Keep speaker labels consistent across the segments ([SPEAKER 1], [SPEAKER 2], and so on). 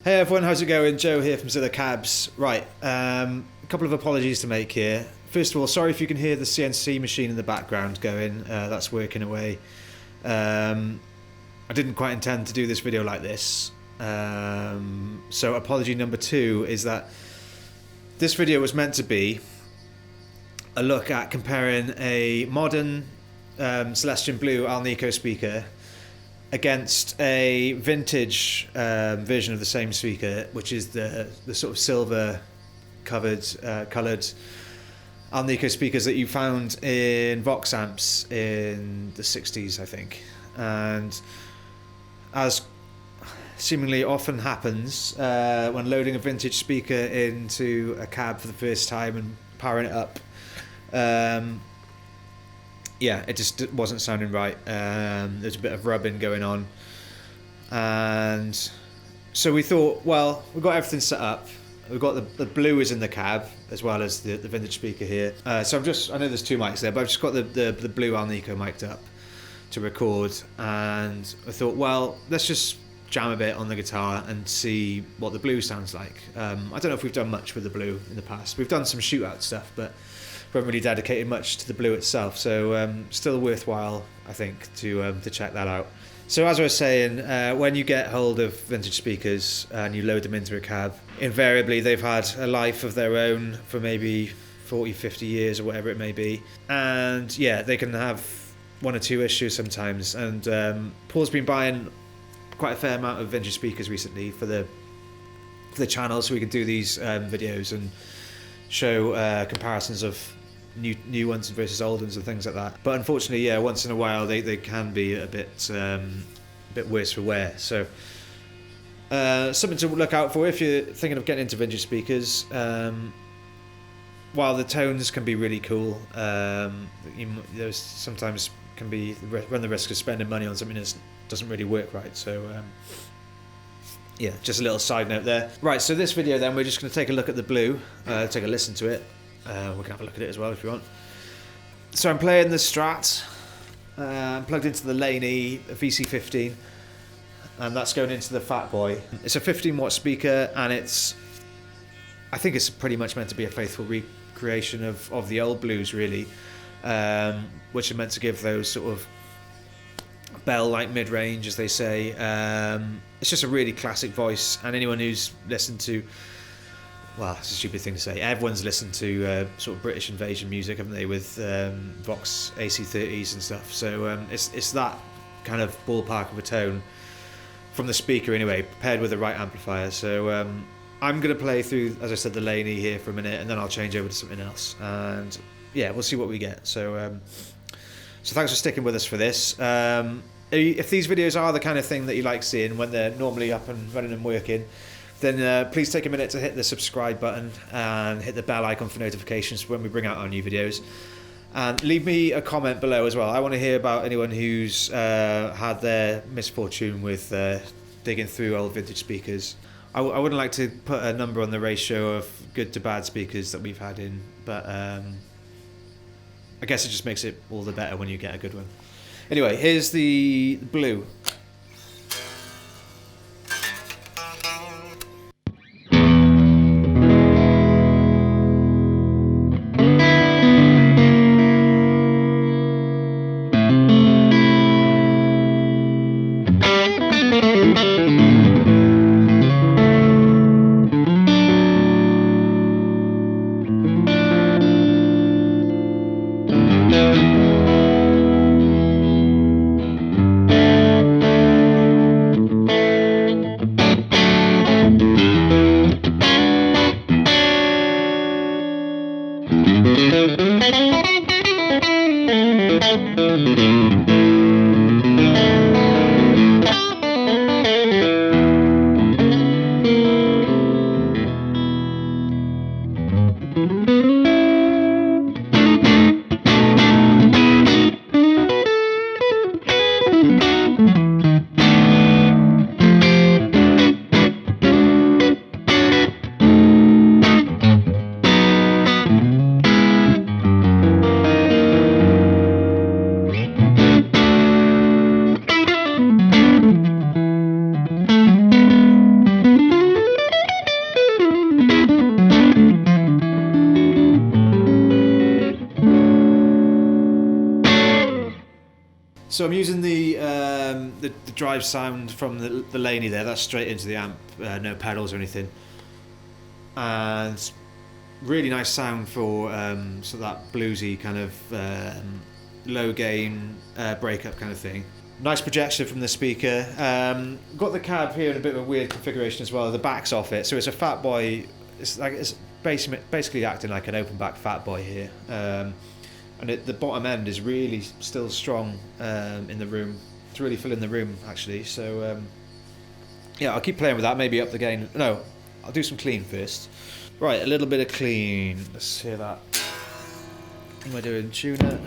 [SPEAKER 1] Hey everyone, how's it going? Joe here from Zilla Cabs. Right, a couple of apologies to make here. First of all, sorry if you can hear the CNC machine in the background going, that's working away. I didn't quite intend to do this video like this. So apology number 2 is that this video was meant to be a look at comparing a modern Celestion Blue Alnico speaker against a vintage version of the same speaker, which is the sort of silver coloured Alnico speakers that you found in Vox amps in the 60s, I think. And as seemingly often happens when loading a vintage speaker into a cab for the first time and powering it up, yeah, it just wasn't sounding right. There's a bit of rubbing going on, and so we thought, well, we've got everything set up. We've got the blue is in the cab as well as the vintage speaker here. So I know there's 2 mics there, but I've just got the blue Alnico mic'd up to record, and I thought, well, let's just jam a bit on the guitar and see what the blue sounds like. I don't know if we've done much with the blue in the past. We've done some shootout stuff, but we haven't really dedicated much to the blue itself, so still worthwhile, I think, to check that out. So as I was saying, when you get hold of vintage speakers and you load them into a cab, invariably they've had a life of their own for maybe 40, 50 years or whatever it may be, and yeah, they can have 1 or 2 issues sometimes. And Paul's been buying quite a fair amount of vintage speakers recently for the channel, so we can do these videos and show comparisons of new ones versus old ones and things like that. But unfortunately, yeah, once in a while they can be a bit worse for wear. So something to look out for if you're thinking of getting into vintage speakers. While the tones can be really cool, there's sometimes can be run the risk of spending money on something that doesn't really work right. So yeah, just a little side note there. Right, so this video then, we're just going to take a look at the blue, take a listen to it. We can have a look at it as well if you want. So I'm playing the Strat, I'm plugged into the Laney VC15, and that's going into the Fat Boy. It's a 15-watt speaker, and I think it's pretty much meant to be a faithful recreation of the old blues, really, which are meant to give those sort of bell-like mid-range, as they say. It's just a really classic voice, and anyone who's listened to, well, it's a stupid thing to say, everyone's listened to sort of British invasion music, haven't they, with Vox AC30s and stuff. So it's that kind of ballpark of a tone from the speaker anyway, paired with the right amplifier. So I'm going to play through, as I said, the Laney here for a minute, and then I'll change over to something else, and yeah, we'll see what we get. So so thanks for sticking with us for this. If these videos are the kind of thing that you like seeing when they're normally up and running and working, then please take a minute to hit the subscribe button and hit the bell icon for notifications when we bring out our new videos. And leave me a comment below as well. I want to hear about anyone who's had their misfortune with digging through old vintage speakers. I wouldn't like to put a number on the ratio of good to bad speakers that we've had in, but I guess it just makes it all the better when you get a good one. Anyway, here's the blue. So I'm using the drive sound from the Laney there. That's straight into the amp, no pedals or anything. And really nice sound for sort of that bluesy kind of low gain breakup kind of thing. Nice projection from the speaker. Got the cab here in a bit of a weird configuration as well. The back's off it, so it's a Fat Boy. It's basically acting like an open back Fat Boy here. And the bottom end is really still strong in the room. It's really filling the room actually. So yeah, I'll keep playing with that. Maybe up the gain. No, I'll do some clean first. Right, a little bit of clean. Let's hear that. What am I doing? Tuner.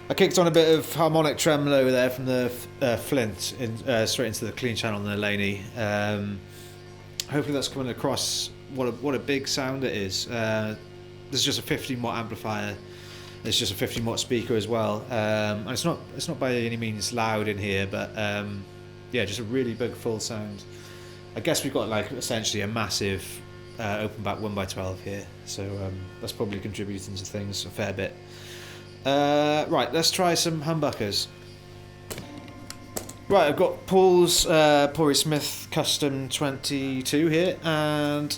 [SPEAKER 1] I kicked on a bit of harmonic tremolo there from the Flint straight into the clean channel on the Laney. Hopefully that's coming across what a big sound it is. This is just a 15 watt amplifier. It's just a 15 watt speaker as well. And it's not by any means loud in here, but yeah, just a really big full sound. I guess we've got like essentially a massive open back 1x12 here, so that's probably contributing to things a fair bit. Right, let's try some humbuckers. Right, I've got Paul's Pori Smith Custom 22 here, and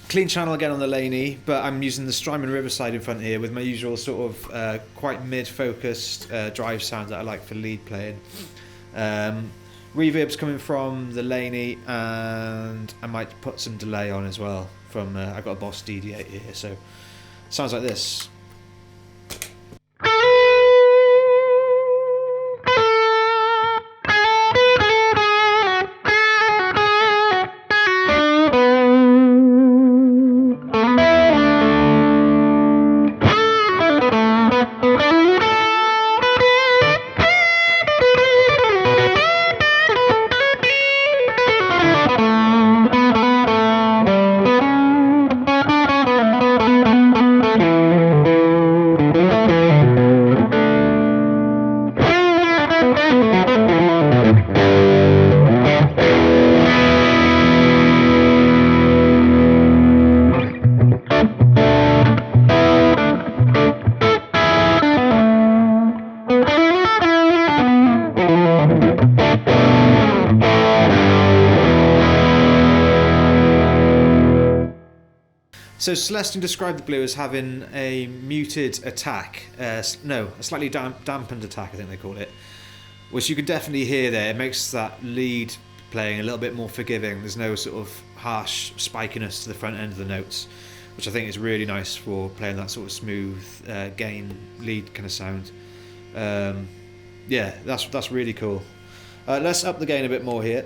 [SPEAKER 1] clean channel again on the Laney, but I'm using the Strymon Riverside in front here with my usual sort of quite mid-focused drive sound that I like for lead playing. Reverb's coming from the Laney, and I might put some delay on as well from, I've got a Boss DD8 here, so sounds like this. So Celestion described the Blue as having a muted attack, a slightly dampened attack, I think they call it, which you can definitely hear there. It makes that lead playing a little bit more forgiving. There's no sort of harsh spikiness to the front end of the notes, which I think is really nice for playing that sort of smooth gain lead kind of sound. Yeah, that's really cool. Let's up the gain a bit more here.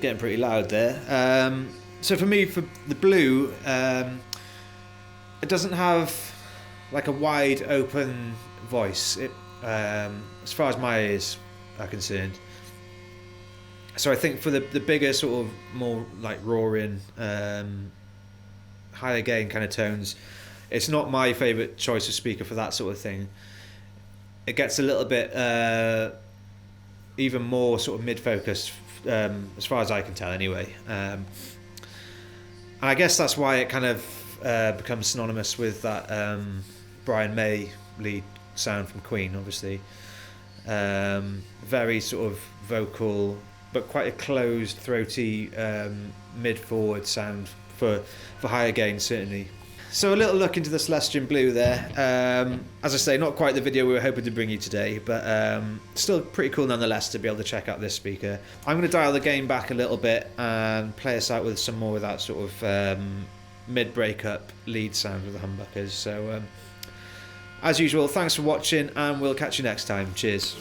[SPEAKER 1] Getting pretty loud there. So for me, for the blue, it doesn't have like a wide open voice. It, as far as my ears are concerned. So I think for the bigger sort of more like roaring, higher gain kind of tones, it's not my favourite choice of speaker for that sort of thing. It gets a little bit even more sort of mid-focused, as far as I can tell anyway. And I guess that's why it kind of becomes synonymous with that Brian May lead sound from Queen, obviously. Very sort of vocal, but quite a closed, throaty, mid-forward sound for higher gain, certainly. So a little look into the Celestion Blue there. As I say, not quite the video we were hoping to bring you today, but still pretty cool nonetheless to be able to check out this speaker. I'm going to dial the gain back a little bit and play us out with some more of that sort of mid-breakup lead sound with the humbuckers. So as usual, thanks for watching and we'll catch you next time. Cheers.